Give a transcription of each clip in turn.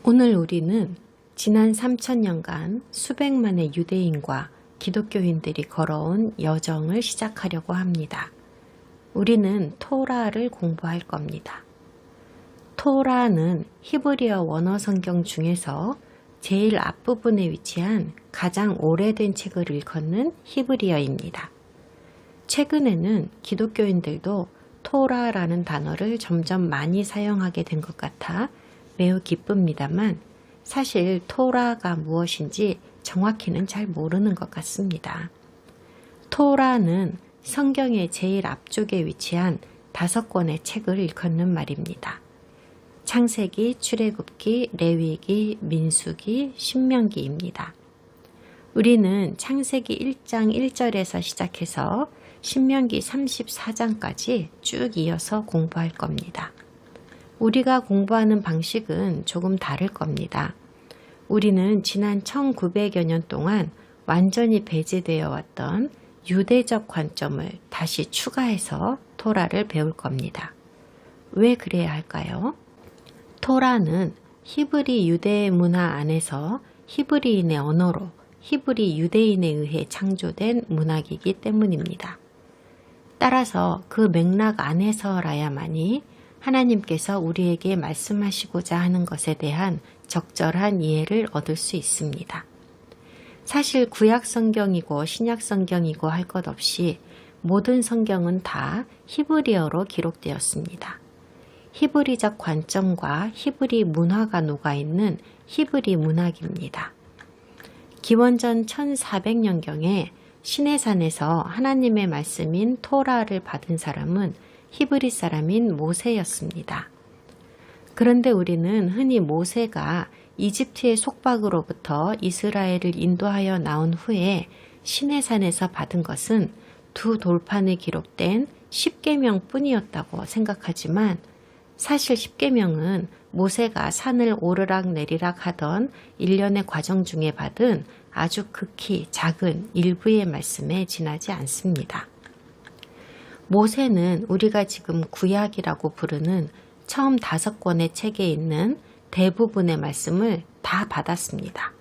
오늘 우리는 지난 3000년간 수백만의 유대인과 기독교인들이 걸어온 여정을 시작하려고 합니다. 우리는 토라를 공부할 겁니다. 토라는 히브리어 원어 성경 중에서 제일 앞부분에 위치한 가장 오래된 책을 일컫는 히브리어입니다. 최근에는 기독교인들도 토라라는 단어를 점점 많이 사용하게 된 것 같아 매우 기쁩니다만 사실 토라가 무엇인지 정확히는 잘 모르는 것 같습니다. 토라는 성경의 제일 앞쪽에 위치한 5권의 책을 일컫는 말입니다. 창세기, 출애굽기, 레위기, 민수기, 신명기입니다. 우리는 창세기 1장 1절에서 시작해서 신명기 34장까지 쭉 이어서 공부할 겁니다. 우리가 공부하는 방식은 조금 다를 겁니다. 우리는 지난 1900여 년 동안 완전히 배제되어 왔던 유대적 관점을 다시 추가해서 토라를 배울 겁니다. 왜 그래야 할까요? 토라는 히브리 유대 문화 안에서 히브리인의 언어로 히브리 유대인에 의해 창조된 문학이기 때문입니다. 따라서 그 맥락 안에서라야만이 하나님께서 우리에게 말씀하시고자 하는 것에 대한 적절한 이해를 얻을 수 있습니다. 사실 구약 성경이고 신약 성경이고 할 것 없이 모든 성경은 다 히브리어로 기록되었습니다. 히브리적 관점과 히브리 문화가 녹아있는 히브리 문학입니다. 기원전 1400년경에 시내산에서 하나님의 말씀인 토라를 받은 사람은 히브리 사람인 모세였습니다. 그런데 우리는 흔히 모세가 이집트의 속박으로부터 이스라엘을 인도하여 나온 후에 시내산에서 받은 것은 2 돌판에 기록된 10계명 뿐이었다고 생각하지만 사실 10계명은 모세가 산을 오르락 내리락 하던 일련의 과정 중에 받은 아주 극히 작은 일부의 말씀에 지나지 않습니다. 모세는 우리가 지금 구약이라고 부르는 처음 5권의 책에 있는 대부분의 말씀을 다 받았습니다.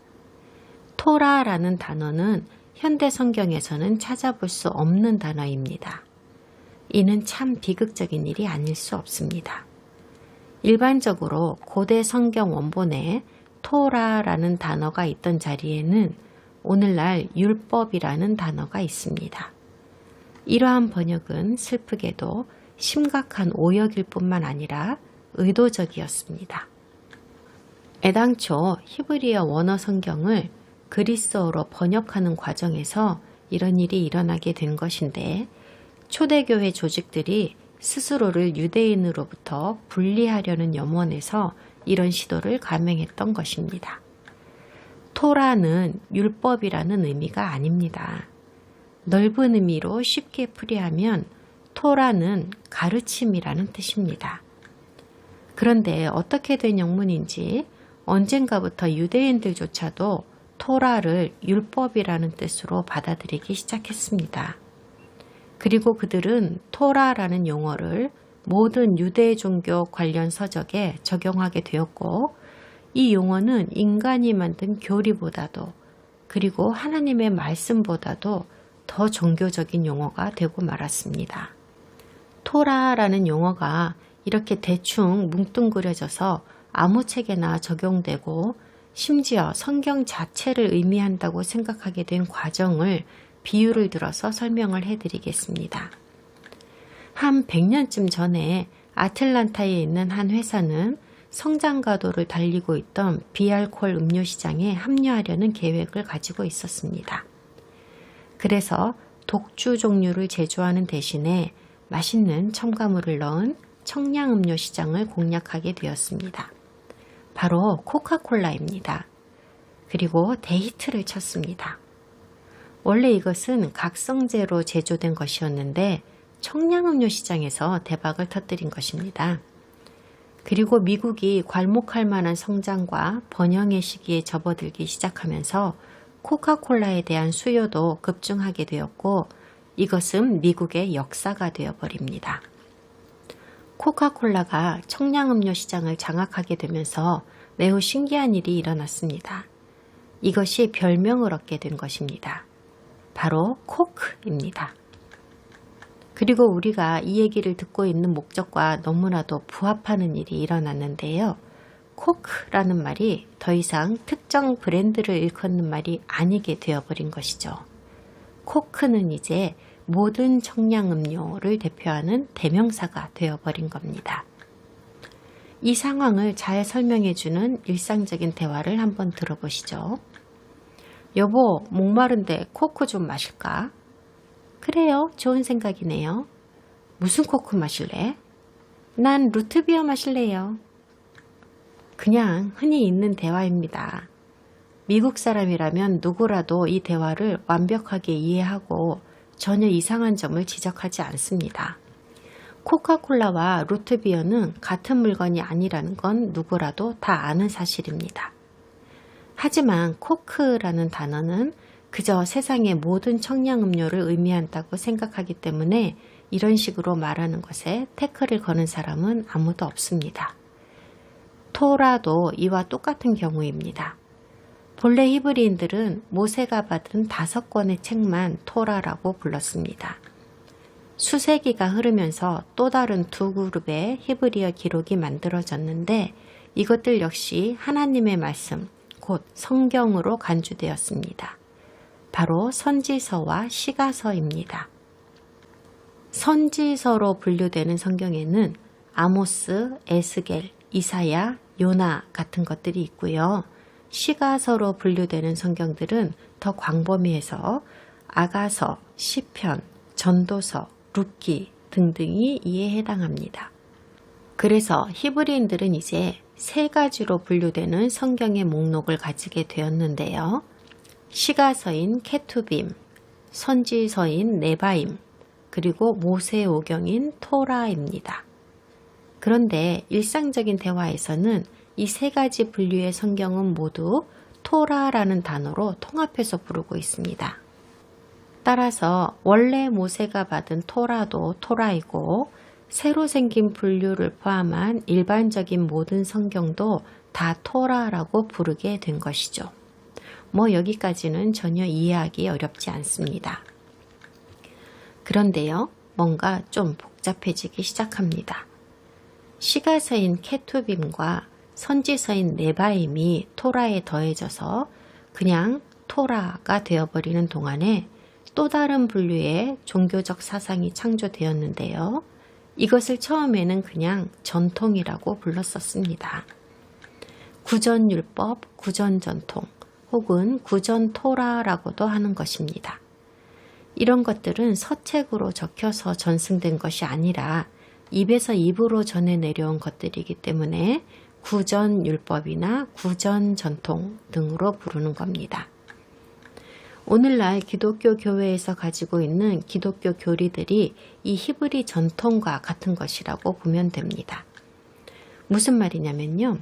토라라는 단어는 현대 성경에서는 찾아볼 수 없는 단어입니다. 이는 참 비극적인 일이 아닐 수 없습니다. 일반적으로 고대 성경 원본에 토라라는 단어가 있던 자리에는 오늘날 율법이라는 단어가 있습니다. 이러한 번역은 슬프게도 심각한 오역일 뿐만 아니라 의도적이었습니다. 애당초 히브리어 원어 성경을 그리스어로 번역하는 과정에서 이런 일이 일어나게 된 것인데 초대교회 조직들이 스스로를 유대인으로부터 분리하려는 염원에서 이런 시도를 감행했던 것입니다. 토라는 율법이라는 의미가 아닙니다. 넓은 의미로 쉽게 풀이하면 토라는 가르침이라는 뜻입니다. 그런데 어떻게 된 영문인지 언젠가부터 유대인들조차도 토라를 율법이라는 뜻으로 받아들이기 시작했습니다. 그리고 그들은 토라라는 용어를 모든 유대 종교 관련 서적에 적용하게 되었고 이 용어는 인간이 만든 교리보다도 그리고 하나님의 말씀보다도 더 종교적인 용어가 되고 말았습니다. 토라라는 용어가 이렇게 대충 뭉뚱그려져서 아무 책에나 적용되고 심지어 성경 자체를 의미한다고 생각하게 된 과정을 비유를 들어서 설명을 해드리겠습니다. 한 100년쯤 전에 아틀란타에 있는 한 회사는 성장가도를 달리고 있던 비알코올 음료 시장에 합류하려는 계획을 가지고 있었습니다. 그래서 독주 종류를 제조하는 대신에 맛있는 첨가물을 넣은 청량음료 시장을 공략하게 되었습니다. 바로 코카콜라입니다. 그리고 데이트를 쳤습니다. 원래 이것은 각성제로 제조된 것이었는데 청량음료 시장에서 대박을 터뜨린 것입니다. 그리고 미국이 괄목할 만한 성장과 번영의 시기에 접어들기 시작하면서 코카콜라에 대한 수요도 급증하게 되었고 이것은 미국의 역사가 되어버립니다. 코카콜라가 청량음료 시장을 장악하게 되면서 매우 신기한 일이 일어났습니다. 이것이 별명을 얻게 된 것입니다. 바로 코크입니다. 그리고 우리가 이 얘기를 듣고 있는 목적과 너무나도 부합하는 일이 일어났는데요. 코크라는 말이 더 이상 특정 브랜드를 일컫는 말이 아니게 되어버린 것이죠. 코크는 이제 모든 청량음료를 대표하는 대명사가 되어버린 겁니다. 이 상황을 잘 설명해주는 일상적인 대화를 한번 들어보시죠. 여보, 목마른데 코크 좀 마실까? 그래요, 좋은 생각이네요. 무슨 코크 마실래? 난 루트비어 마실래요. 그냥 흔히 있는 대화입니다. 미국 사람이라면 누구라도 이 대화를 완벽하게 이해하고 전혀 이상한 점을 지적하지 않습니다. 코카콜라와 루트비어는 같은 물건이 아니라는 건 누구라도 다 아는 사실입니다. 하지만 코크라는 단어는 그저 세상의 모든 청량음료를 의미한다고 생각하기 때문에 이런 식으로 말하는 것에 태클을 거는 사람은 아무도 없습니다. 토라도 이와 똑같은 경우입니다. 본래 히브리인들은 모세가 받은 5권의 책만 토라라고 불렀습니다. 수세기가 흐르면서 또 다른 2그룹의 히브리어 기록이 만들어졌는데 이것들 역시 하나님의 말씀, 곧 성경으로 간주되었습니다. 바로 선지서와 시가서입니다. 선지서로 분류되는 성경에는 아모스, 에스겔, 이사야, 요나 같은 것들이 있고요. 시가서로 분류되는 성경들은 더 광범위해서 아가서, 시편, 전도서, 룻기 등등이 이에 해당합니다. 그래서 히브리인들은 이제 3가지로 분류되는 성경의 목록을 가지게 되었는데요. 시가서인 케투빔, 선지서인 네바임, 그리고 모세오경인 토라입니다. 그런데 일상적인 대화에서는 이 3가지 분류의 성경은 모두 토라라는 단어로 통합해서 부르고 있습니다. 따라서 원래 모세가 받은 토라도 토라이고 새로 생긴 분류를 포함한 일반적인 모든 성경도 다 토라라고 부르게 된 것이죠. 여기까지는 전혀 이해하기 어렵지 않습니다. 그런데요, 뭔가 좀 복잡해지기 시작합니다. 시가서인 케투빔과 선지서인 네바임이 토라에 더해져서 그냥 토라가 되어버리는 동안에 또 다른 분류의 종교적 사상이 창조되었는데요. 이것을 처음에는 그냥 전통이라고 불렀었습니다. 구전율법, 구전전통 혹은 구전토라라고도 하는 것입니다. 이런 것들은 서책으로 적혀서 전승된 것이 아니라 입에서 입으로 전해 내려온 것들이기 때문에 구전율법이나 구전전통 등으로 부르는 겁니다. 오늘날 기독교 교회에서 가지고 있는 기독교 교리들이 이 히브리 전통과 같은 것이라고 보면 됩니다. 무슨 말이냐면요.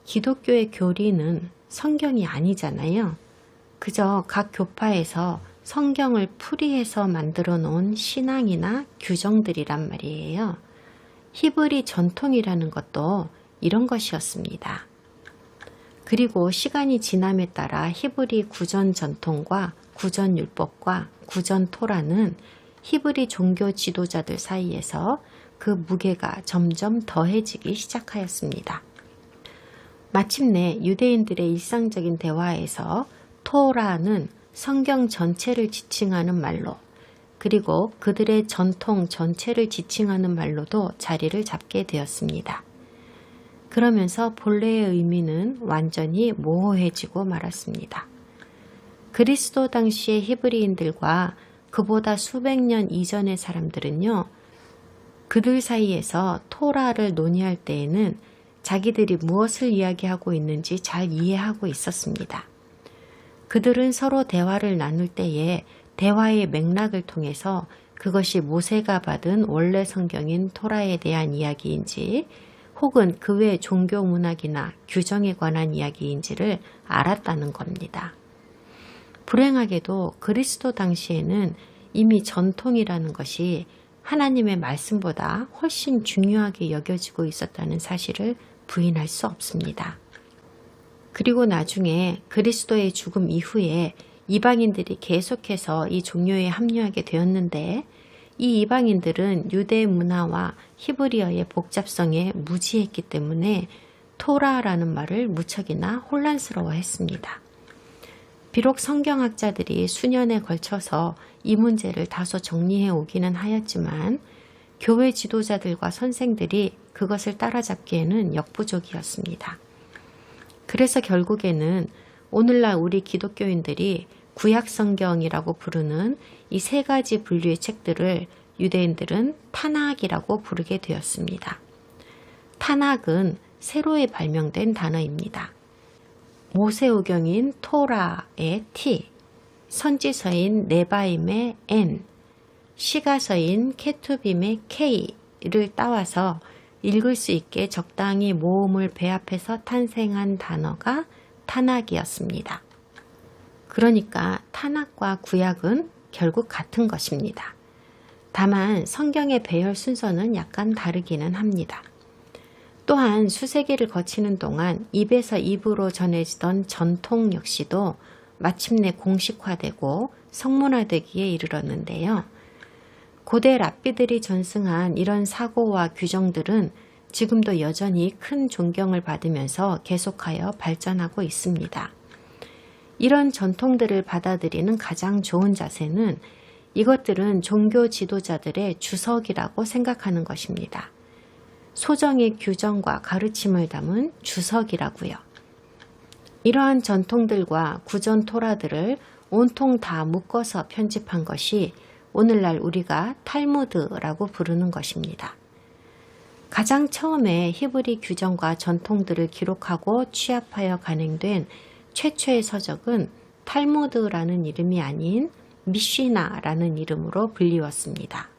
기독교의 교리는 성경이 아니잖아요. 그저 각 교파에서 성경을 풀이해서 만들어 놓은 신앙이나 규정들이란 말이에요. 히브리 전통이라는 것도 이런 것이었습니다. 그리고 시간이 지남에 따라 히브리 구전 전통과 구전 율법과 구전 토라는 히브리 종교 지도자들 사이에서 그 무게가 점점 더해지기 시작하였습니다. 마침내 유대인들의 일상적인 대화에서 토라는 성경 전체를 지칭하는 말로, 그리고 그들의 전통 전체를 지칭하는 말로도 자리를 잡게 되었습니다. 그러면서 본래의 의미는 완전히 모호해지고 말았습니다. 그리스도 당시의 히브리인들과 그보다 수백 년 이전의 사람들은요, 그들 사이에서 토라를 논의할 때에는 자기들이 무엇을 이야기하고 있는지 잘 이해하고 있었습니다. 그들은 서로 대화를 나눌 때에 대화의 맥락을 통해서 그것이 모세가 받은 원래 성경인 토라에 대한 이야기인지 혹은 그 외 종교 문학이나 규정에 관한 이야기인지를 알았다는 겁니다. 불행하게도 그리스도 당시에는 이미 전통이라는 것이 하나님의 말씀보다 훨씬 중요하게 여겨지고 있었다는 사실을 부인할 수 없습니다. 그리고 나중에 그리스도의 죽음 이후에 이방인들이 계속해서 이 종교에 합류하게 되었는데 이 이방인들은 유대 문화와 히브리어의 복잡성에 무지했기 때문에 토라라는 말을 무척이나 혼란스러워했습니다. 비록 성경학자들이 수년에 걸쳐서 이 문제를 다소 정리해 오기는 하였지만 교회 지도자들과 선생들이 그것을 따라잡기에는 역부족이었습니다. 그래서 결국에는 오늘날 우리 기독교인들이 구약성경이라고 부르는 이 세 가지 분류의 책들을 유대인들은 타낙이라고 부르게 되었습니다. 타낙은 새로이 발명된 단어입니다. 모세오경인 토라의 T, 선지서인 네바임의 N, 시가서인 케투빔의 K를 따와서 읽을 수 있게 적당히 모음을 배합해서 탄생한 단어가 타낙이었습니다. 그러니까 타낙과 구약은 결국 같은 것입니다. 다만 성경의 배열 순서는 약간 다르기는 합니다. 또한 수세기를 거치는 동안 입에서 입으로 전해지던 전통 역시도 마침내 공식화되고 성문화되기에 이르렀는데요. 고대 랍비들이 전승한 이런 사고와 규정들은 지금도 여전히 큰 존경을 받으면서 계속하여 발전하고 있습니다. 이런 전통들을 받아들이는 가장 좋은 자세는 이것들은 종교 지도자들의 주석이라고 생각하는 것입니다. 소정의 규정과 가르침을 담은 주석이라고요. 이러한 전통들과 구전 토라들을 온통 다 묶어서 편집한 것이 오늘날 우리가 탈무드라고 부르는 것입니다. 가장 처음에 히브리 규정과 전통들을 기록하고 취합하여 간행된 최초의 서적은 탈무드라는 이름이 아닌 미시나라는 이름으로 불리웠습니다.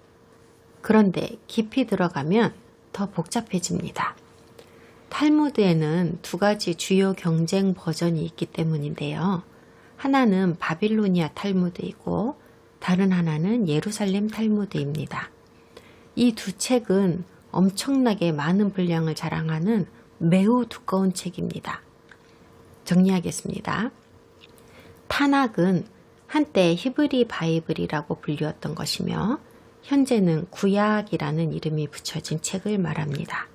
그런데 깊이 들어가면 더 복잡해집니다. 탈무드에는 두 가지 주요 경쟁 버전이 있기 때문인데요. 하나는 바빌로니아 탈무드이고 다른 하나는 예루살렘 탈무드입니다. 이 두 책은 엄청나게 많은 분량을 자랑하는 매우 두꺼운 책입니다. 정리하겠습니다. 타낙은 한때 히브리 바이블이라고 불리웠던 것이며 현재는 구약이라는 이름이 붙여진 책을 말합니다.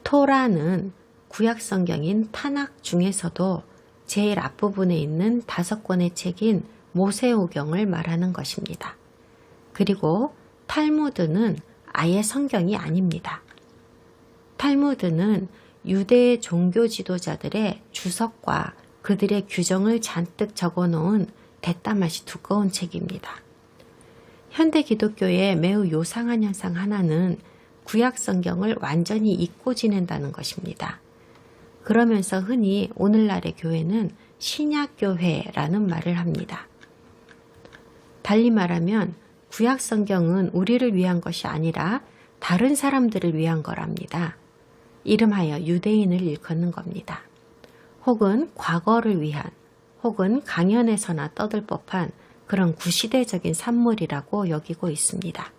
토라는 구약 성경인 타낙 중에서도 제일 앞부분에 있는 5권의 책인 모세오경을 말하는 것입니다. 그리고 탈무드는 아예 성경이 아닙니다. 탈무드는 유대 종교 지도자들의 주석과 그들의 규정을 잔뜩 적어놓은 대따맛이 두꺼운 책입니다. 현대 기독교의 매우 요상한 현상 하나는 구약 성경을 완전히 잊고 지낸다는 것입니다. 그러면서 흔히 오늘날의 교회는 신약교회라는 말을 합니다. 달리 말하면 구약 성경은 우리를 위한 것이 아니라 다른 사람들을 위한 거랍니다. 이름하여 유대인을 일컫는 겁니다. 혹은 과거를 위한, 혹은 강연에서나 떠들 법한 그런 구시대적인 산물이라고 여기고 있습니다.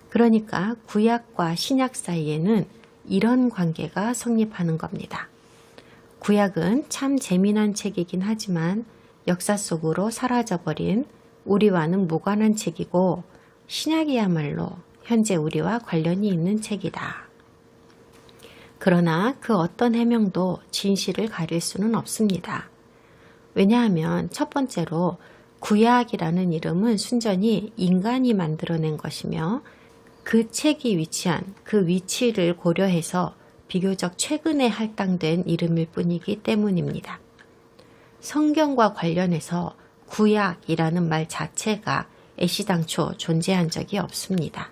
그러니까 구약과 신약 사이에는 이런 관계가 성립하는 겁니다. 구약은 참 재미난 책이긴 하지만 역사 속으로 사라져버린 우리와는 무관한 책이고 신약이야말로 현재 우리와 관련이 있는 책이다. 그러나 그 어떤 해명도 진실을 가릴 수는 없습니다. 왜냐하면 첫 번째로 구약이라는 이름은 순전히 인간이 만들어낸 것이며 그 책이 위치한 그 위치를 고려해서 비교적 최근에 할당된 이름일 뿐이기 때문입니다. 성경과 관련해서 구약이라는 말 자체가 애시당초 존재한 적이 없습니다.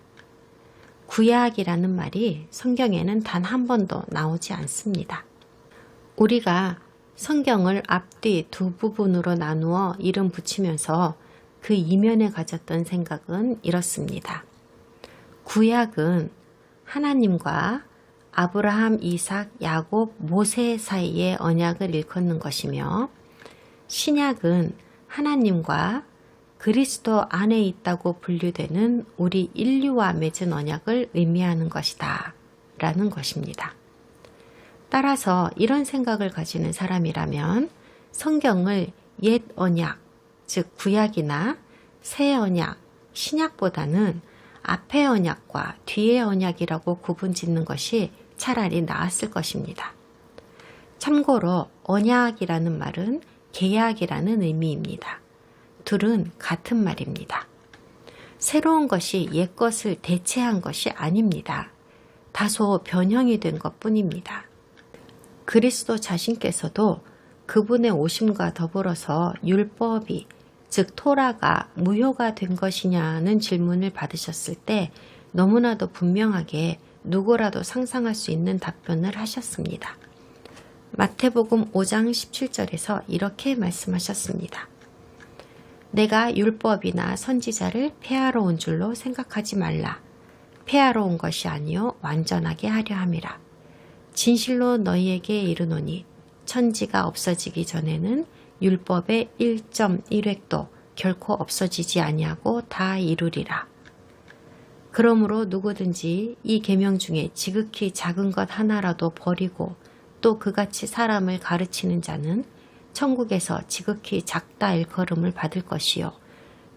구약이라는 말이 성경에는 단 한 번도 나오지 않습니다. 우리가 성경을 앞뒤 두 부분으로 나누어 이름 붙이면서 그 이면에 가졌던 생각은 이렇습니다. 구약은 하나님과 아브라함, 이삭, 야곱, 모세 사이의 언약을 일컫는 것이며 신약은 하나님과 그리스도 안에 있다고 분류되는 우리 인류와 맺은 언약을 의미하는 것이다 라는 것입니다. 따라서 이런 생각을 가지는 사람이라면 성경을 옛 언약, 즉 구약이나 새 언약, 신약보다는 앞의 언약과 뒤의 언약이라고 구분짓는 것이 차라리 나았을 것입니다. 참고로 언약이라는 말은 계약이라는 의미입니다. 둘은 같은 말입니다. 새로운 것이 옛 것을 대체한 것이 아닙니다. 다소 변형이 된 것뿐입니다. 그리스도 자신께서도 그분의 오심과 더불어서 율법이, 즉 토라가 무효가 된 것이냐는 질문을 받으셨을 때 너무나도 분명하게 누구라도 상상할 수 있는 답변을 하셨습니다. 마태복음 5장 17절에서 이렇게 말씀하셨습니다. 내가 율법이나 선지자를 폐하러 온 줄로 생각하지 말라. 폐하러 온 것이 아니요 완전하게 하려 함이라. 진실로 너희에게 이르노니 천지가 없어지기 전에는 율법의 1.1획도 결코 없어지지 아니하고 다 이루리라. 그러므로 누구든지 이 계명 중에 지극히 작은 것 하나라도 버리고 또 그같이 사람을 가르치는 자는 천국에서 지극히 작다 일컬음을 받을 것이요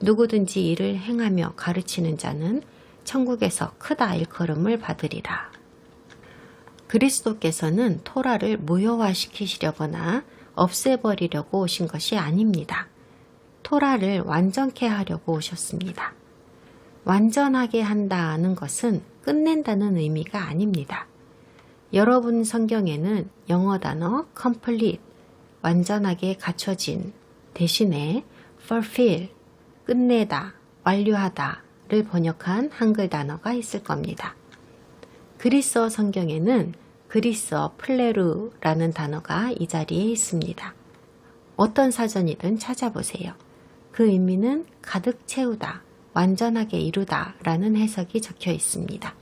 누구든지 이를 행하며 가르치는 자는 천국에서 크다 일컬음을 받으리라. 그리스도께서는 토라를 무효화시키시려거나 없애버리려고 오신 것이 아닙니다. 토라를 완전케 하려고 오셨습니다. 완전하게 한다는 것은 끝낸다는 의미가 아닙니다. 여러분 성경에는 영어 단어 complete, 완전하게 갖춰진 대신에 fulfill, 끝내다, 완료하다를 번역한 한글 단어가 있을 겁니다. 그리스어 성경에는 그리스어 플레루라는 단어가 이 자리에 있습니다. 어떤 사전이든 찾아보세요. 그 의미는 가득 채우다, 완전하게 이루다 라는 해석이 적혀 있습니다.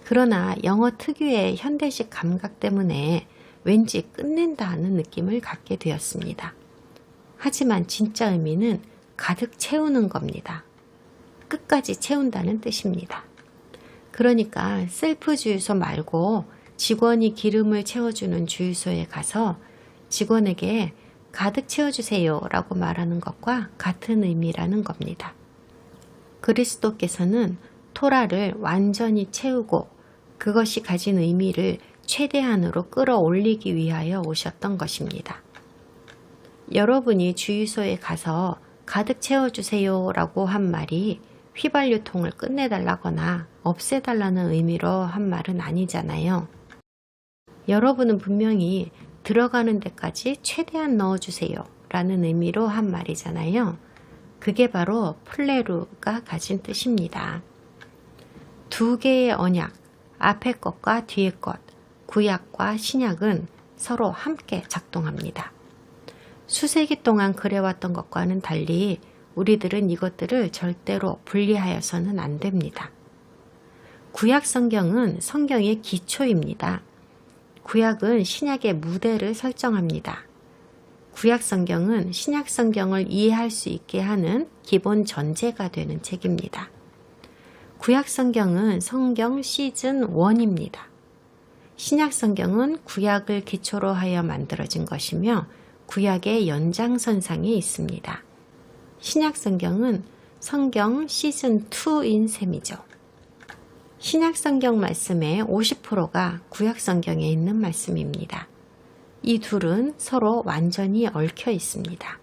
그러나 영어 특유의 현대식 감각 때문에 왠지 끝낸다는 느낌을 갖게 되었습니다. 하지만 진짜 의미는 가득 채우는 겁니다. 끝까지 채운다는 뜻입니다. 그러니까 셀프 주유소 말고 직원이 기름을 채워주는 주유소에 가서 직원에게 가득 채워주세요 라고 말하는 것과 같은 의미라는 겁니다. 그리스도께서는 토라를 완전히 채우고 그것이 가진 의미를 최대한으로 끌어올리기 위하여 오셨던 것입니다. 여러분이 주유소에 가서 가득 채워주세요 라고 한 말이 휘발유통을 끝내달라거나 없애달라는 의미로 한 말은 아니잖아요. 여러분은 분명히 들어가는 데까지 최대한 넣어주세요 라는 의미로 한 말이잖아요. 그게 바로 플레루가 가진 뜻입니다. 두 개의 언약, 앞의 것과 뒤의 것, 구약과 신약은 서로 함께 작동합니다. 수세기 동안 그래왔던 것과는 달리 우리들은 이것들을 절대로 분리하여서는 안 됩니다. 구약 성경은 성경의 기초입니다. 구약은 신약의 무대를 설정합니다. 구약 성경은 신약 성경을 이해할 수 있게 하는 기본 전제가 되는 책입니다. 구약 성경은 성경 시즌 1입니다. 신약 성경은 구약을 기초로 하여 만들어진 것이며 구약의 연장선상에 있습니다. 신약 성경은 성경 시즌 2인 셈이죠. 신약 성경 말씀의 50%가 구약 성경에 있는 말씀입니다. 이 둘은 서로 완전히 얽혀 있습니다.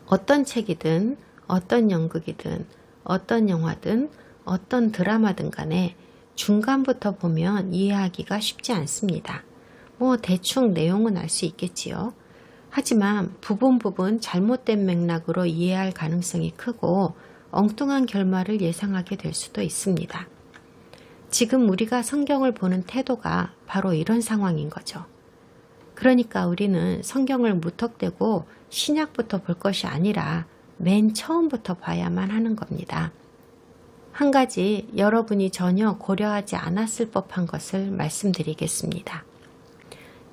어떤 책이든 어떤 연극이든 어떤 영화든 어떤 드라마든 간에 중간부터 보면 이해하기가 쉽지 않습니다. 대충 내용은 알 수 있겠지요. 하지만 부분 잘못된 맥락으로 이해할 가능성이 크고 엉뚱한 결말을 예상하게 될 수도 있습니다. 지금 우리가 성경을 보는 태도가 바로 이런 상황인 거죠. 그러니까 우리는 성경을 무턱대고 신약부터 볼 것이 아니라 맨 처음부터 봐야만 하는 겁니다. 한 가지 여러분이 전혀 고려하지 않았을 법한 것을 말씀드리겠습니다.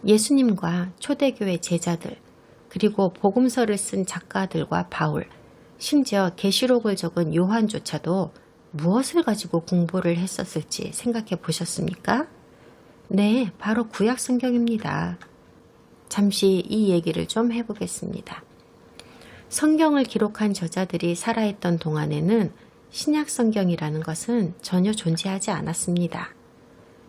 예수님과 초대교회 제자들, 그리고 복음서를 쓴 작가들과 바울, 심지어 계시록을 적은 요한조차도 무엇을 가지고 공부를 했었을지 생각해 보셨습니까? 네, 바로 구약 성경입니다. 잠시 이 얘기를 좀 해보겠습니다. 성경을 기록한 저자들이 살아있던 동안에는 신약 성경이라는 것은 전혀 존재하지 않았습니다.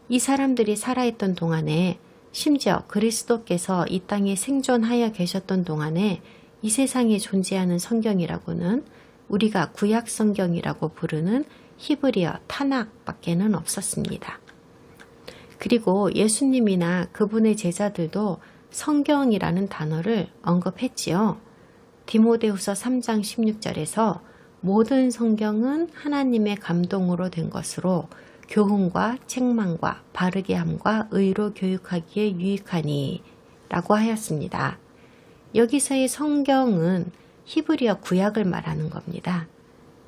이 사람들이 살아있던 동안에 심지어 그리스도께서 이 땅에 생존하여 계셨던 동안에 이 세상에 존재하는 성경이라고는 우리가 구약 성경이라고 부르는 히브리어 타낙밖에는 없었습니다. 그리고 예수님이나 그분의 제자들도 성경이라는 단어를 언급했지요. 디모데후서 3장 16절에서 모든 성경은 하나님의 감동으로 된 것으로 교훈과 책망과 바르게 함과 의로 교육하기에 유익하니 라고 하였습니다. 여기서의 성경은 히브리어 구약을 말하는 겁니다.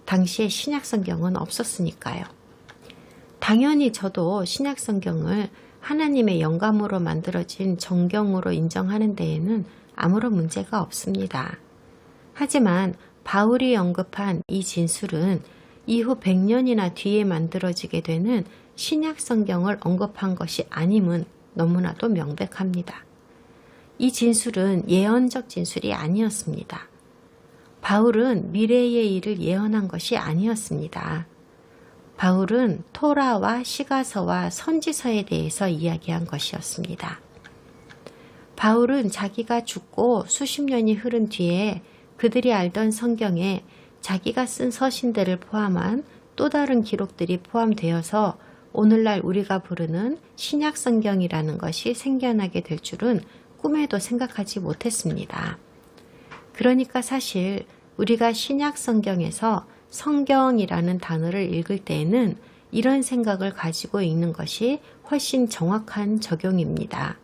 당시에 신약 성경은 없었으니까요. 당연히 저도 신약 성경을 하나님의 영감으로 만들어진 정경으로 인정하는 데에는 아무런 문제가 없습니다. 하지만 바울이 언급한 이 진술은 이후 100년이나 뒤에 만들어지게 되는 신약 성경을 언급한 것이 아님은 너무나도 명백합니다. 이 진술은 예언적 진술이 아니었습니다. 바울은 미래의 일을 예언한 것이 아니었습니다. 바울은 토라와 시가서와 선지서에 대해서 이야기한 것이었습니다. 바울은 자기가 죽고 수십 년이 흐른 뒤에 그들이 알던 성경에 자기가 쓴 서신들을 포함한 또 다른 기록들이 포함되어서 오늘날 우리가 부르는 신약 성경이라는 것이 생겨나게 될 줄은 꿈에도 생각하지 못했습니다. 그러니까 사실 우리가 신약 성경에서 성경이라는 단어를 읽을 때에는 이런 생각을 가지고 읽는 것이 훨씬 정확한 적용입니다.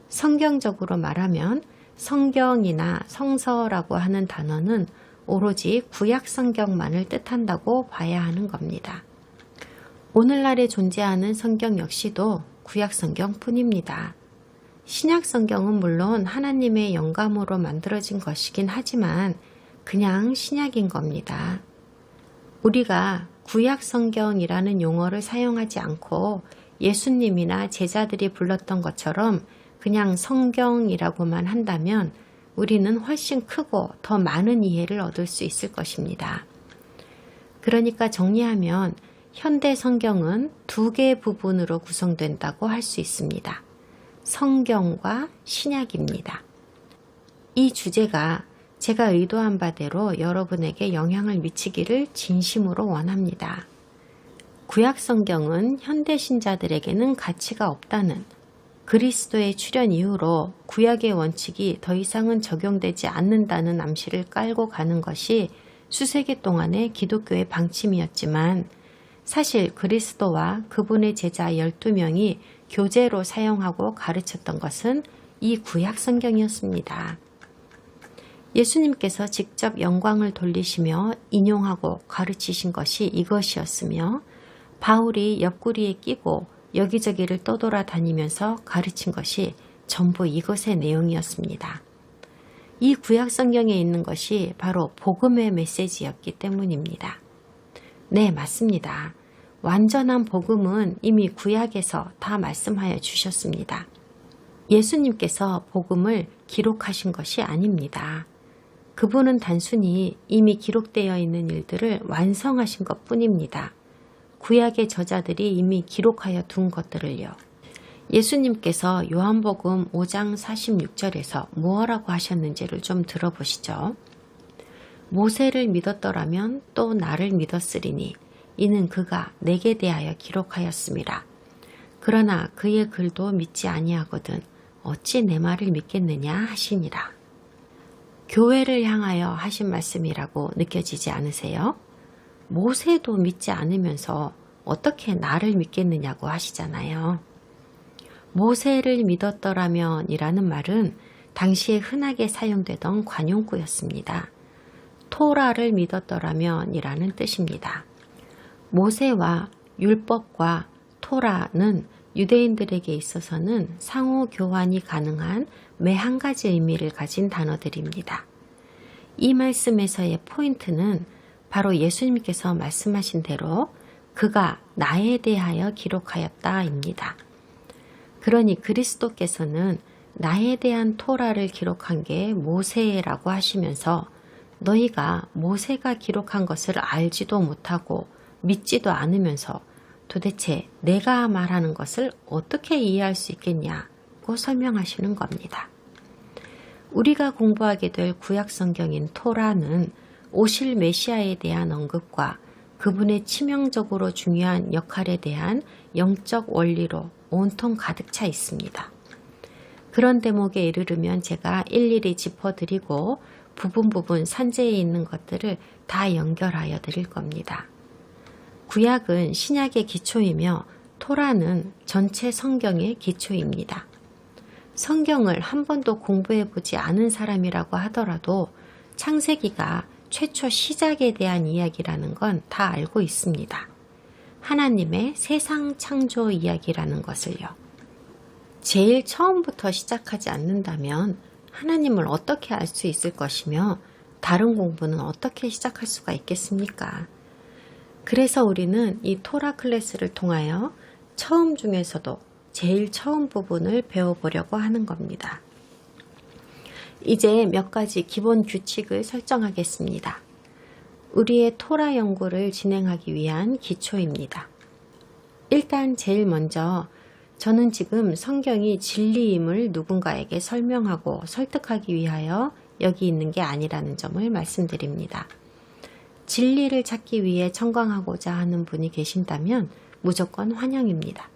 성경적으로 말하면 성경이나 성서라고 하는 단어는 오로지 구약 성경만을 뜻한다고 봐야 하는 겁니다. 오늘날에 존재하는 성경 역시도 구약 성경뿐입니다. 신약 성경은 물론 하나님의 영감으로 만들어진 것이긴 하지만 그냥 신약인 겁니다. 우리가 구약 성경이라는 용어를 사용하지 않고 예수님이나 제자들이 불렀던 것처럼 그냥 성경이라고만 한다면 우리는 훨씬 크고 더 많은 이해를 얻을 수 있을 것입니다. 그러니까 정리하면 현대 성경은 두 개의 부분으로 구성된다고 할 수 있습니다. 성경과 신약입니다. 이 주제가 제가 의도한 바대로 여러분에게 영향을 미치기를 진심으로 원합니다. 구약 성경은 현대 신자들에게는 가치가 없다는 그리스도의 출현 이후로 구약의 원칙이 더 이상은 적용되지 않는다는 암시를 깔고 가는 것이 수세기 동안의 기독교의 방침이었지만 사실 그리스도와 그분의 제자 12명이 교재로 사용하고 가르쳤던 것은 이 구약 성경이었습니다. 예수님께서 직접 영광을 돌리시며 인용하고 가르치신 것이 이것이었으며 바울이 옆구리에 끼고 여기저기를 떠돌아다니면서 가르친 것이 전부 이것의 내용이었습니다. 이 구약 성경에 있는 것이 바로 복음의 메시지였기 때문입니다. 네, 맞습니다. 완전한 복음은 이미 구약에서 다 말씀하여 주셨습니다. 예수님께서 복음을 기록하신 것이 아닙니다. 그분은 단순히 이미 기록되어 있는 일들을 완성하신 것 뿐입니다. 구약의 저자들이 이미 기록하여 둔 것들을요. 예수님께서 요한복음 5장 46절에서 무엇라고 하셨는지를 좀 들어보시죠. 모세를 믿었더라면 또 나를 믿었으리니 이는 그가 내게 대하여 기록하였음이라. 그러나 그의 글도 믿지 아니하거든 어찌 내 말을 믿겠느냐 하시니라. 교회를 향하여 하신 말씀이라고 느껴지지 않으세요? 모세도 믿지 않으면서 어떻게 나를 믿겠느냐고 하시잖아요. 모세를 믿었더라면 이라는 말은 당시에 흔하게 사용되던 관용구였습니다. 토라를 믿었더라면 이라는 뜻입니다. 모세와 율법과 토라는 유대인들에게 있어서는 상호 교환이 가능한 매 한 가지 의미를 가진 단어들입니다. 이 말씀에서의 포인트는 바로 예수님께서 말씀하신 대로 그가 나에 대하여 기록하였다입니다. 그러니 그리스도께서는 나에 대한 토라를 기록한 게 모세라고 하시면서 너희가 모세가 기록한 것을 알지도 못하고 믿지도 않으면서 도대체 내가 말하는 것을 어떻게 이해할 수 있겠냐고 설명하시는 겁니다. 우리가 공부하게 될 구약 성경인 토라는 오실 메시아에 대한 언급과 그분의 치명적으로 중요한 역할에 대한 영적 원리로 온통 가득 차 있습니다. 그런 대목에 이르르면 제가 일일이 짚어드리고 부분 산제에 있는 것들을 다 연결하여 드릴 겁니다. 구약은 신약의 기초이며 토라는 전체 성경의 기초입니다. 성경을 한 번도 공부해보지 않은 사람이라고 하더라도 창세기가 최초 시작에 대한 이야기라는 건 다 알고 있습니다. 하나님의 세상 창조 이야기라는 것을요. 제일 처음부터 시작하지 않는다면 하나님을 어떻게 알 수 있을 것이며 다른 공부는 어떻게 시작할 수가 있겠습니까? 그래서 우리는 이 토라 클래스를 통하여 처음 중에서도 제일 처음 부분을 배워보려고 하는 겁니다. 이제 몇 가지 기본 규칙을 설정하겠습니다. 우리의 토라 연구를 진행하기 위한 기초입니다. 일단 제일 먼저 저는 지금 성경이 진리임을 누군가에게 설명하고 설득하기 위하여 여기 있는 게 아니라는 점을 말씀드립니다. 진리를 찾기 위해 청광하고자 하는 분이 계신다면 무조건 환영입니다.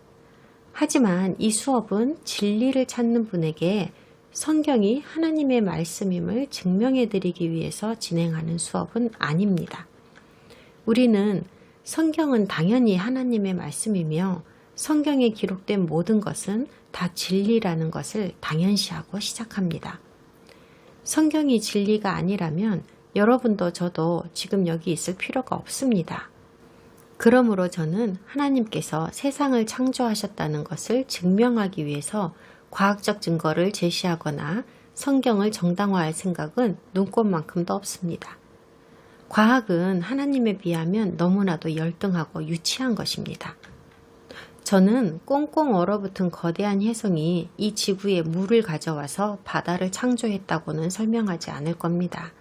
하지만 이 수업은 진리를 찾는 분에게 성경이 하나님의 말씀임을 증명해 드리기 위해서 진행하는 수업은 아닙니다. 우리는 성경은 당연히 하나님의 말씀이며 성경에 기록된 모든 것은 다 진리라는 것을 당연시하고 시작합니다. 성경이 진리가 아니라면 여러분도 저도 지금 여기 있을 필요가 없습니다. 그러므로 저는 하나님께서 세상을 창조하셨다는 것을 증명하기 위해서 과학적 증거를 제시하거나 성경을 정당화할 생각은 눈꼽만큼도 없습니다. 과학은 하나님에 비하면 너무나도 열등하고 유치한 것입니다. 저는 꽁꽁 얼어붙은 거대한 혜성이 이 지구에 물을 가져와서 바다를 창조했다고는 설명하지 않을 겁니다.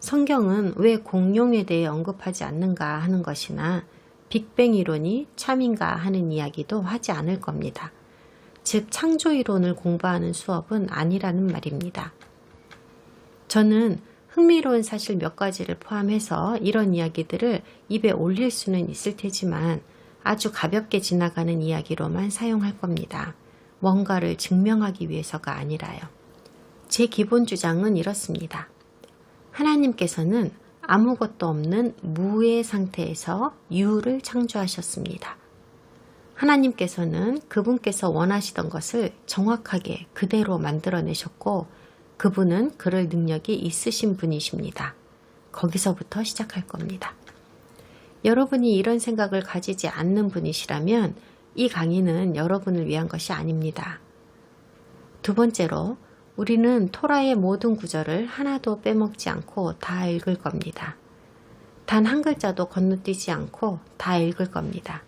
성경은 왜 공룡에 대해 언급하지 않는가 하는 것이나 빅뱅 이론이 참인가 하는 이야기도 하지 않을 겁니다. 즉 창조 이론을 공부하는 수업은 아니라는 말입니다. 저는 흥미로운 사실 몇 가지를 포함해서 이런 이야기들을 입에 올릴 수는 있을 테지만 아주 가볍게 지나가는 이야기로만 사용할 겁니다. 뭔가를 증명하기 위해서가 아니라요. 제 기본 주장은 이렇습니다. 하나님께서는 아무것도 없는 무의 상태에서 유를 창조하셨습니다. 하나님께서는 그분께서 원하시던 것을 정확하게 그대로 만들어내셨고 그분은 그럴 능력이 있으신 분이십니다. 거기서부터 시작할 겁니다. 여러분이 이런 생각을 가지지 않는 분이시라면 이 강의는 여러분을 위한 것이 아닙니다. 두 번째로 우리는 토라의 모든 구절을 하나도 빼먹지 않고 다 읽을 겁니다. 단 한 글자도 건너뛰지 않고 다 읽을 겁니다.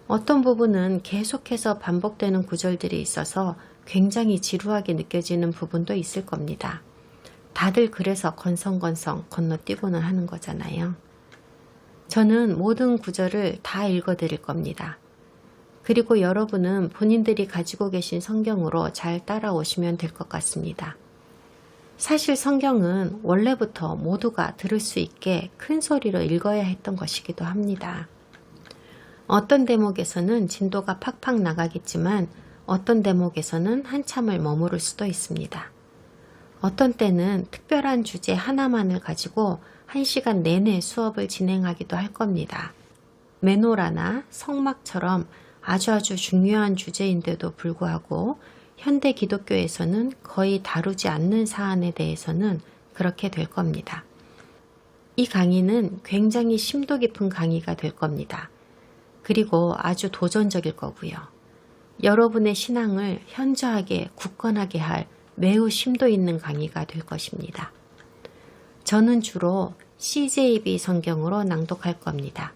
어떤 부분은 계속해서 반복되는 구절들이 있어서 굉장히 지루하게 느껴지는 부분도 있을 겁니다. 다들 그래서 건성건성 건너뛰고는 하는 거잖아요. 저는 모든 구절을 다 읽어드릴 겁니다. 그리고 여러분은 본인들이 가지고 계신 성경으로 잘 따라오시면 될 것 같습니다. 사실 성경은 원래부터 모두가 들을 수 있게 큰 소리로 읽어야 했던 것이기도 합니다. 어떤 대목에서는 진도가 팍팍 나가겠지만 어떤 대목에서는 한참을 머무를 수도 있습니다. 어떤 때는 특별한 주제 하나만을 가지고 1시간 내내 수업을 진행하기도 할 겁니다. 메노라나 성막처럼 아주 중요한 주제인데도 불구하고 현대 기독교에서는 거의 다루지 않는 사안에 대해서는 그렇게 될 겁니다. 이 강의는 굉장히 심도 깊은 강의가 될 겁니다. 그리고 아주 도전적일 거고요. 여러분의 신앙을 현저하게 굳건하게 할 매우 심도 있는 강의가 될 것입니다. 저는 주로 CJB 성경으로 낭독할 겁니다.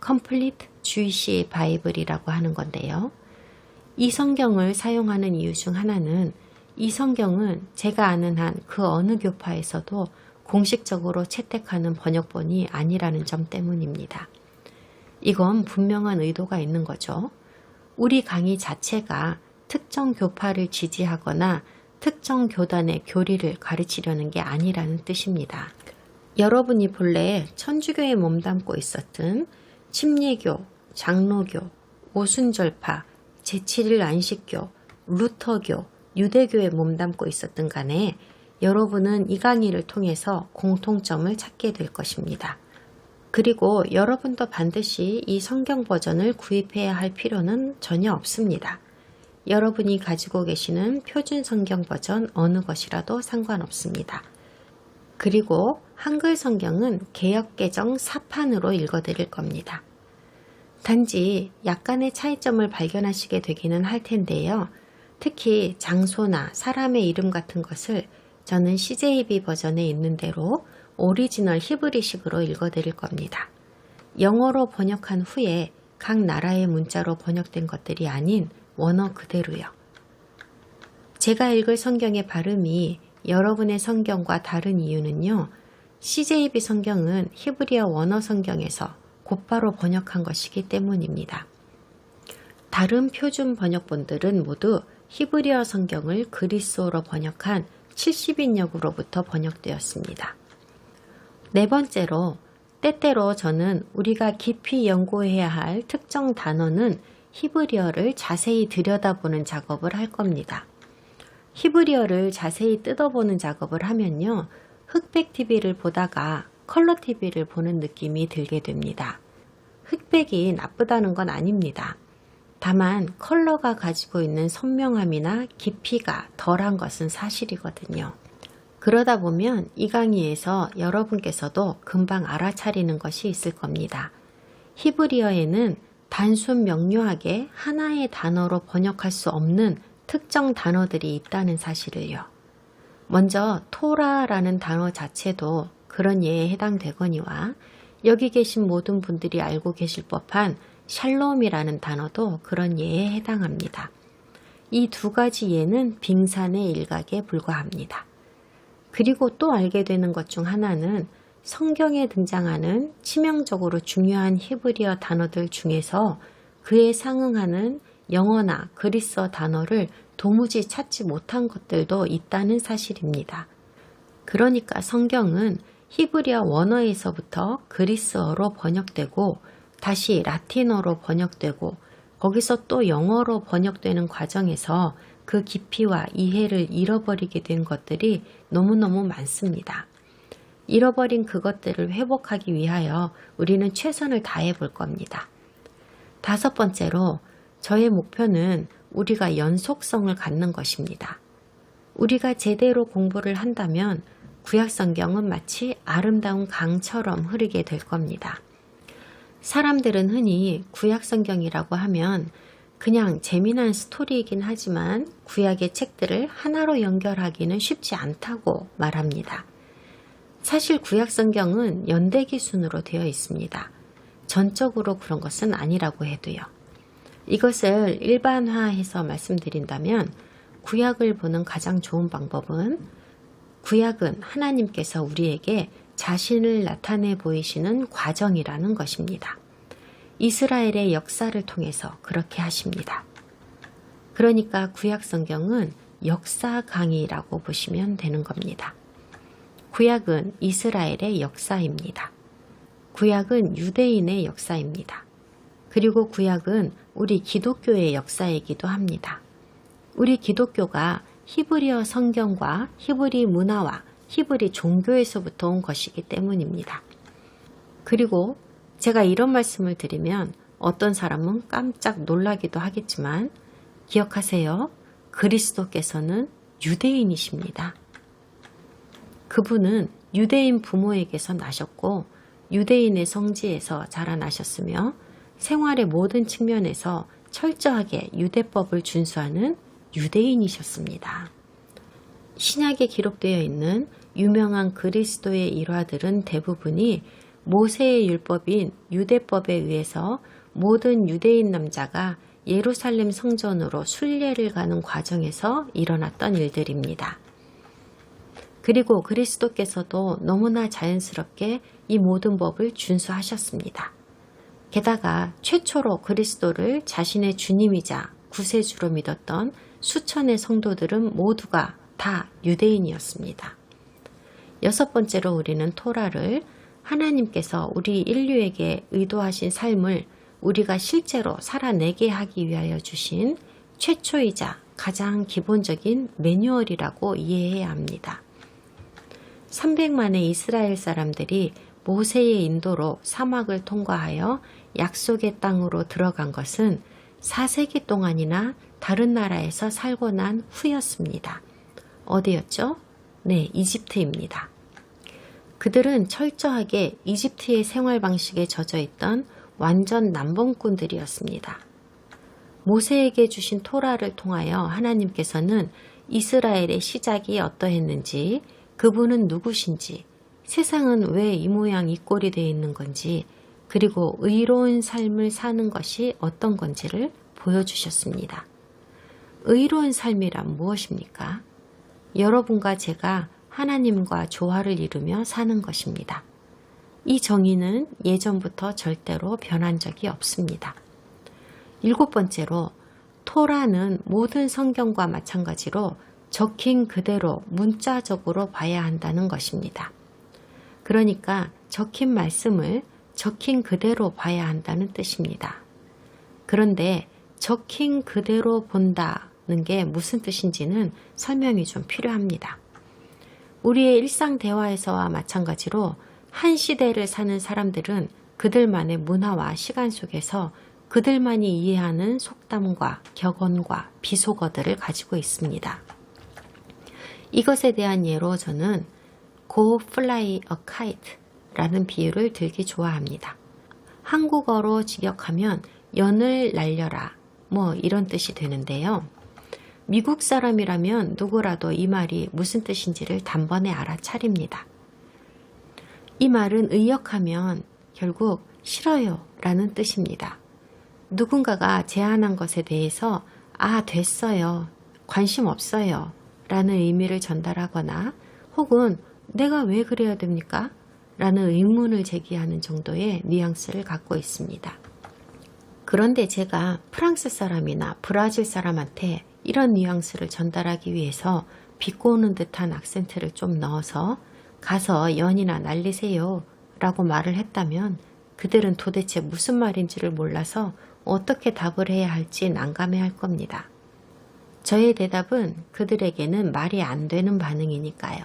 Complete Jewish Bible이라고 하는 건데요. 이 성경을 사용하는 이유 중 하나는 이 성경은 제가 아는 한 그 어느 교파에서도 공식적으로 채택하는 번역본이 아니라는 점 때문입니다. 이건 분명한 의도가 있는 거죠. 우리 강의 자체가 특정 교파를 지지하거나 특정 교단의 교리를 가르치려는 게 아니라는 뜻입니다. 여러분이 본래 천주교에 몸담고 있었던 침례교, 장로교, 오순절파, 제7일 안식교, 루터교, 유대교에 몸담고 있었던 간에 여러분은 이 강의를 통해서 공통점을 찾게 될 것입니다. 그리고 여러분도 반드시 이 성경 버전을 구입해야 할 필요는 전혀 없습니다. 여러분이 가지고 계시는 표준 성경 버전 어느 것이라도 상관없습니다. 그리고 한글 성경은 개역개정 4판으로 읽어드릴 겁니다. 단지 약간의 차이점을 발견하시게 되기는 할 텐데요. 특히 장소나 사람의 이름 같은 것을 저는 CJB 버전에 있는 대로 오리지널 히브리식으로 읽어드릴 겁니다. 영어로 번역한 후에 각 나라의 문자로 번역된 것들이 아닌 원어 그대로요. 제가 읽을 성경의 발음이 여러분의 성경과 다른 이유는요. CJB 성경은 히브리어 원어 성경에서 곧바로 번역한 것이기 때문입니다. 다른 표준 번역본들은 모두 히브리어 성경을 그리스어로 번역한 70인역으로부터 번역되었습니다. 네 번째로, 때때로 저는 우리가 깊이 연구해야 할 특정 단어는 히브리어를 자세히 들여다보는 작업을 할 겁니다. 히브리어를 자세히 뜯어보는 작업을 하면요. 흑백 TV를 보다가 컬러 TV를 보는 느낌이 들게 됩니다. 흑백이 나쁘다는 건 아닙니다. 다만 컬러가 가지고 있는 선명함이나 깊이가 덜한 것은 사실이거든요. 그러다 보면 이 강의에서 여러분께서도 금방 알아차리는 것이 있을 겁니다. 히브리어에는 단순 명료하게 하나의 단어로 번역할 수 없는 특정 단어들이 있다는 사실을요. 먼저 토라라는 단어 자체도 그런 예에 해당되거니와 여기 계신 모든 분들이 알고 계실 법한 샬롬이라는 단어도 그런 예에 해당합니다. 이 두 가지 예는 빙산의 일각에 불과합니다. 그리고 또 알게 되는 것 중 하나는 성경에 등장하는 치명적으로 중요한 히브리어 단어들 중에서 그에 상응하는 영어나 그리스어 단어를 도무지 찾지 못한 것들도 있다는 사실입니다. 그러니까 성경은 히브리어 원어에서부터 그리스어로 번역되고 다시 라틴어로 번역되고 거기서 또 영어로 번역되는 과정에서 그 깊이와 이해를 잃어버리게 된 것들이 너무너무 많습니다. 잃어버린 그것들을 회복하기 위하여 우리는 최선을 다해 볼 겁니다. 다섯 번째로 저의 목표는 우리가 연속성을 갖는 것입니다. 우리가 제대로 공부를 한다면 구약 성경은 마치 아름다운 강처럼 흐르게 될 겁니다. 사람들은 흔히 구약 성경이라고 하면 그냥 재미난 스토리이긴 하지만 구약의 책들을 하나로 연결하기는 쉽지 않다고 말합니다. 사실 구약 성경은 연대기 순으로 되어 있습니다. 전적으로 그런 것은 아니라고 해도요. 이것을 일반화해서 말씀드린다면 구약을 보는 가장 좋은 방법은 구약은 하나님께서 우리에게 자신을 나타내 보이시는 과정이라는 것입니다. 이스라엘의 역사를 통해서 그렇게 하십니다. 그러니까 구약 성경은 역사 강의라고 보시면 되는 겁니다. 구약은 이스라엘의 역사입니다. 구약은 유대인의 역사입니다. 그리고 구약은 우리 기독교의 역사이기도 합니다. 우리 기독교가 히브리어 성경과 히브리 문화와 히브리 종교에서부터 온 것이기 때문입니다. 그리고 제가 이런 말씀을 드리면 어떤 사람은 깜짝 놀라기도 하겠지만 기억하세요. 그리스도께서는 유대인이십니다. 그분은 유대인 부모에게서 나셨고 유대인의 성지에서 자라나셨으며 생활의 모든 측면에서 철저하게 유대법을 준수하는 유대인이셨습니다. 신약에 기록되어 있는 유명한 그리스도의 일화들은 대부분이 모세의 율법인 유대법에 의해서 모든 유대인 남자가 예루살렘 성전으로 순례를 가는 과정에서 일어났던 일들입니다. 그리고 그리스도께서도 너무나 자연스럽게 이 모든 법을 준수하셨습니다. 게다가 최초로 그리스도를 자신의 주님이자 구세주로 믿었던 수천의 성도들은 모두가 다 유대인이었습니다. 여섯 번째로 우리는 토라를 하나님께서 우리 인류에게 의도하신 삶을 우리가 실제로 살아내게 하기 위하여 주신 최초이자 가장 기본적인 매뉴얼이라고 이해해야 합니다. 300만의 이스라엘 사람들이 모세의 인도로 사막을 통과하여 약속의 땅으로 들어간 것은 4세기 동안이나 다른 나라에서 살고 난 후였습니다. 어디였죠? 네, 이집트입니다. 그들은 철저하게 이집트의 생활 방식에 젖어 있던 완전 남봉꾼들이었습니다. 모세에게 주신 토라를 통하여 하나님께서는 이스라엘의 시작이 어떠했는지, 그분은 누구신지, 세상은 왜 이 모양 이 꼴이 되어 있는 건지, 그리고 의로운 삶을 사는 것이 어떤 건지를 보여주셨습니다. 의로운 삶이란 무엇입니까? 여러분과 제가 하나님과 조화를 이루며 사는 것입니다. 이 정의는 예전부터 절대로 변한 적이 없습니다. 7번째로, 토라는 모든 성경과 마찬가지로 적힌 그대로 문자적으로 봐야 한다는 것입니다. 그러니까 적힌 말씀을 적힌 그대로 봐야 한다는 뜻입니다. 그런데 적힌 그대로 본다는 게 무슨 뜻인지는 설명이 좀 필요합니다. 우리의 일상 대화에서와 마찬가지로 한 시대를 사는 사람들은 그들만의 문화와 시간 속에서 그들만이 이해하는 속담과 격언과 비속어들을 가지고 있습니다. 이것에 대한 예로 저는 Go fly a kite 라는 비유를 들기 좋아합니다. 한국어로 직역하면 연을 날려라 뭐 이런 뜻이 되는데요. 미국 사람이라면 누구라도 이 말이 무슨 뜻인지를 단번에 알아차립니다. 이 말은 의역하면 결국 싫어요 라는 뜻입니다. 누군가가 제안한 것에 대해서 됐어요, 관심 없어요 라는 의미를 전달하거나 혹은 내가 왜 그래야 됩니까? 라는 의문을 제기하는 정도의 뉘앙스를 갖고 있습니다. 그런데 제가 프랑스 사람이나 브라질 사람한테 이런 뉘앙스를 전달하기 위해서 비꼬는 듯한 악센트를 좀 넣어서 가서 연이나 날리세요 라고 말을 했다면 그들은 도대체 무슨 말인지를 몰라서 어떻게 답을 해야 할지 난감해할 겁니다. 저의 대답은 그들에게는 말이 안 되는 반응이니까요.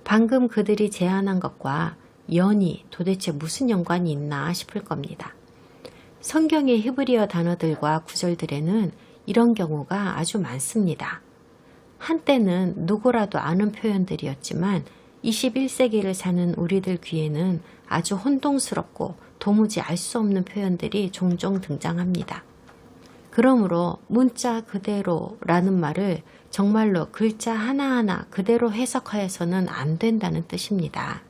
방금 그들이 제안한 것과 연이 도대체 무슨 연관이 있나 싶을 겁니다. 성경의 히브리어 단어들과 구절들에는 이런 경우가 아주 많습니다. 한때는 누구라도 아는 표현들이었지만 21세기를 사는 우리들 귀에는 아주 혼동스럽고 도무지 알 수 없는 표현들이 종종 등장합니다. 그러므로 문자 그대로라는 말을 정말로 글자 하나하나 그대로 해석하여서는 안 된다는 뜻입니다.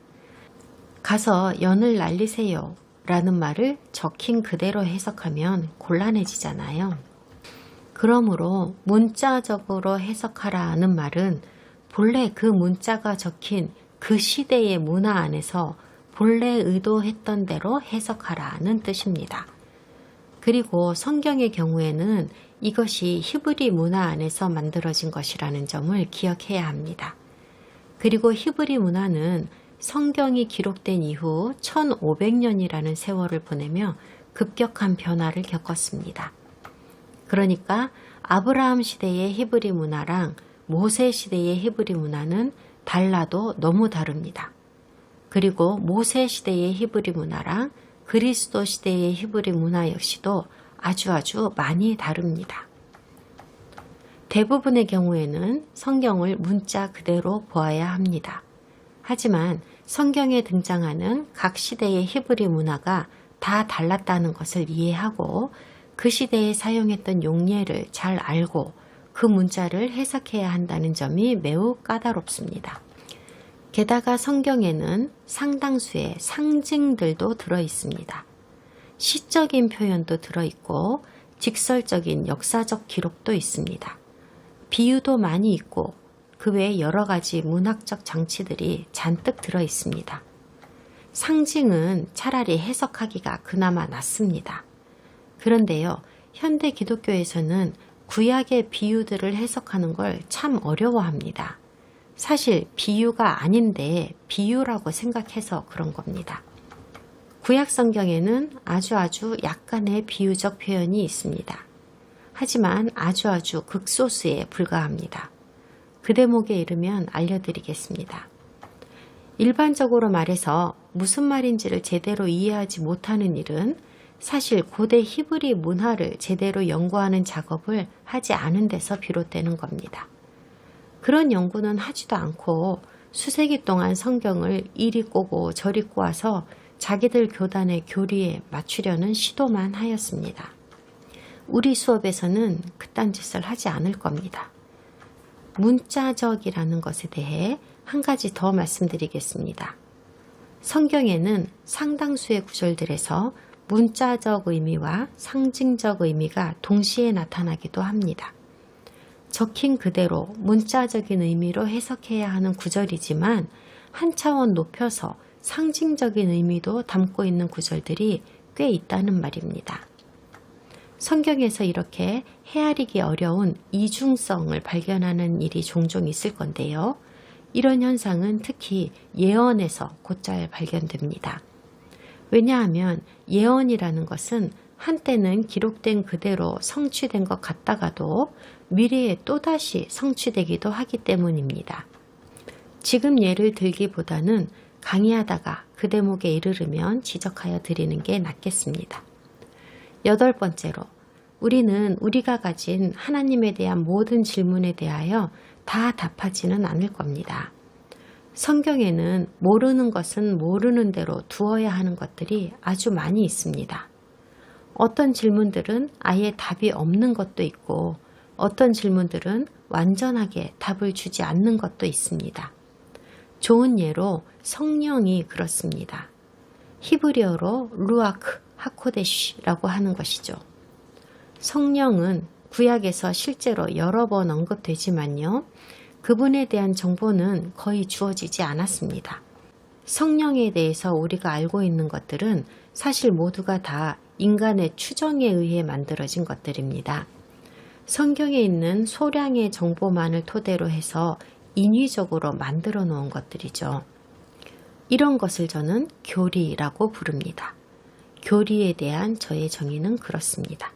가서 연을 날리세요 라는 말을 적힌 그대로 해석하면 곤란해지잖아요. 그러므로 문자적으로 해석하라는 말은 본래 그 문자가 적힌 그 시대의 문화 안에서 본래 의도했던 대로 해석하라는 뜻입니다. 그리고 성경의 경우에는 이것이 히브리 문화 안에서 만들어진 것이라는 점을 기억해야 합니다. 그리고 히브리 문화는 성경이 기록된 이후 1500년이라는 세월을 보내며 급격한 변화를 겪었습니다. 그러니까 아브라함 시대의 히브리 문화랑 모세 시대의 히브리 문화는 달라도 너무 다릅니다. 그리고 모세 시대의 히브리 문화랑 그리스도 시대의 히브리 문화 역시도 아주 많이 다릅니다. 대부분의 경우에는 성경을 문자 그대로 보아야 합니다. 하지만 성경에 등장하는 각 시대의 히브리 문화가 다 달랐다는 것을 이해하고 그 시대에 사용했던 용례를 잘 알고 그 문자를 해석해야 한다는 점이 매우 까다롭습니다. 게다가 성경에는 상당수의 상징들도 들어 있습니다. 시적인 표현도 들어 있고 직설적인 역사적 기록도 있습니다. 비유도 많이 있고 그 외에 여러 가지 문학적 장치들이 잔뜩 들어 있습니다. 상징은 차라리 해석하기가 그나마 낫습니다. 그런데요, 현대 기독교에서는 구약의 비유들을 해석하는 걸 참 어려워합니다. 사실 비유가 아닌데 비유라고 생각해서 그런 겁니다. 구약 성경에는 아주 약간의 비유적 표현이 있습니다. 하지만 아주 극소수에 불과합니다. 그 대목에 이르면 알려드리겠습니다. 일반적으로 말해서 무슨 말인지를 제대로 이해하지 못하는 일은 사실 고대 히브리 문화를 제대로 연구하는 작업을 하지 않은 데서 비롯되는 겁니다. 그런 연구는 하지도 않고 수세기 동안 성경을 이리 꼬고 저리 꼬아서 자기들 교단의 교리에 맞추려는 시도만 하였습니다. 우리 수업에서는 그딴 짓을 하지 않을 겁니다. 문자적이라는 것에 대해 한 가지 더 말씀드리겠습니다. 성경에는 상당수의 구절들에서 문자적 의미와 상징적 의미가 동시에 나타나기도 합니다. 적힌 그대로 문자적인 의미로 해석해야 하는 구절이지만 한 차원 높여서 상징적인 의미도 담고 있는 구절들이 꽤 있다는 말입니다. 성경에서 이렇게 헤아리기 어려운 이중성을 발견하는 일이 종종 있을 건데요. 이런 현상은 특히 예언에서 곧잘 발견됩니다. 왜냐하면 예언이라는 것은 한때는 기록된 그대로 성취된 것 같다가도 미래에 또다시 성취되기도 하기 때문입니다. 지금 예를 들기보다는 강의하다가 그 대목에 이르르면 지적하여 드리는 게 낫겠습니다. 8번째로, 우리는 우리가 가진 하나님에 대한 모든 질문에 대하여 다 답하지는 않을 겁니다. 성경에는 모르는 것은 모르는 대로 두어야 하는 것들이 아주 많이 있습니다. 어떤 질문들은 아예 답이 없는 것도 있고 어떤 질문들은 완전하게 답을 주지 않는 것도 있습니다. 좋은 예로 성령이 그렇습니다. 히브리어로 루아크 하코데시라고 하는 것이죠. 성령은 구약에서 실제로 여러 번 언급되지만요. 그분에 대한 정보는 거의 주어지지 않았습니다. 성령에 대해서 우리가 알고 있는 것들은 사실 모두가 다 인간의 추정에 의해 만들어진 것들입니다. 성경에 있는 소량의 정보만을 토대로 해서 인위적으로 만들어 놓은 것들이죠. 이런 것을 저는 교리라고 부릅니다. 교리에 대한 저의 정의는 그렇습니다.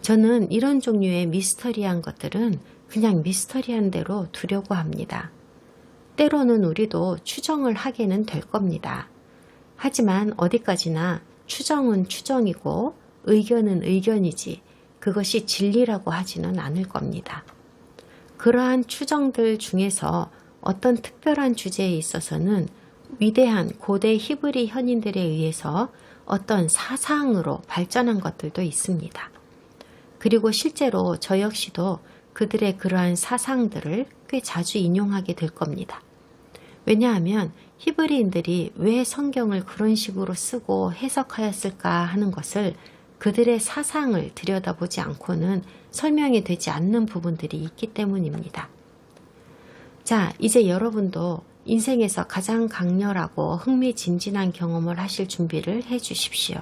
저는 이런 종류의 미스터리한 것들은 그냥 미스터리한 대로 두려고 합니다. 때로는 우리도 추정을 하게는 될 겁니다. 하지만 어디까지나 추정은 추정이고 의견은 의견이지 그것이 진리라고 하지는 않을 겁니다. 그러한 추정들 중에서 어떤 특별한 주제에 있어서는 위대한 고대 히브리 현인들에 의해서 어떤 사상으로 발전한 것들도 있습니다. 그리고 실제로 저 역시도 그들의 그러한 사상들을 꽤 자주 인용하게 될 겁니다. 왜냐하면 히브리인들이 왜 성경을 그런 식으로 쓰고 해석하였을까 하는 것을 그들의 사상을 들여다보지 않고는 설명이 되지 않는 부분들이 있기 때문입니다. 자, 이제 여러분도 인생에서 가장 강렬하고 흥미진진한 경험을 하실 준비를 해 주십시오.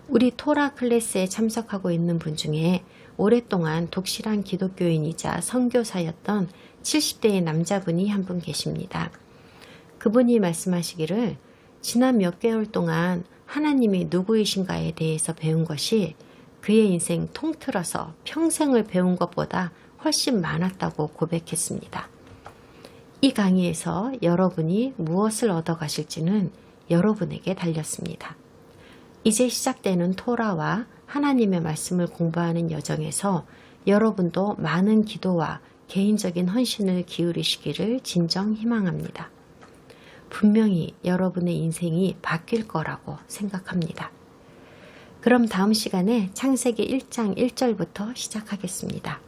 우리 토라 클래스에 참석하고 있는 분 중에 오랫동안 독실한 기독교인이자 선교사였던 70대의 남자분이 한 분 계십니다. 그분이 말씀하시기를 지난 몇 개월 동안 하나님이 누구이신가에 대해서 배운 것이 그의 인생 통틀어서 평생을 배운 것보다 훨씬 많았다고 고백했습니다. 이 강의에서 여러분이 무엇을 얻어가실지는 여러분에게 달렸습니다. 이제 시작되는 토라와 하나님의 말씀을 공부하는 여정에서 여러분도 많은 기도와 개인적인 헌신을 기울이시기를 진정 희망합니다. 분명히 여러분의 인생이 바뀔 거라고 생각합니다. 그럼 다음 시간에 창세기 1장 1절부터 시작하겠습니다.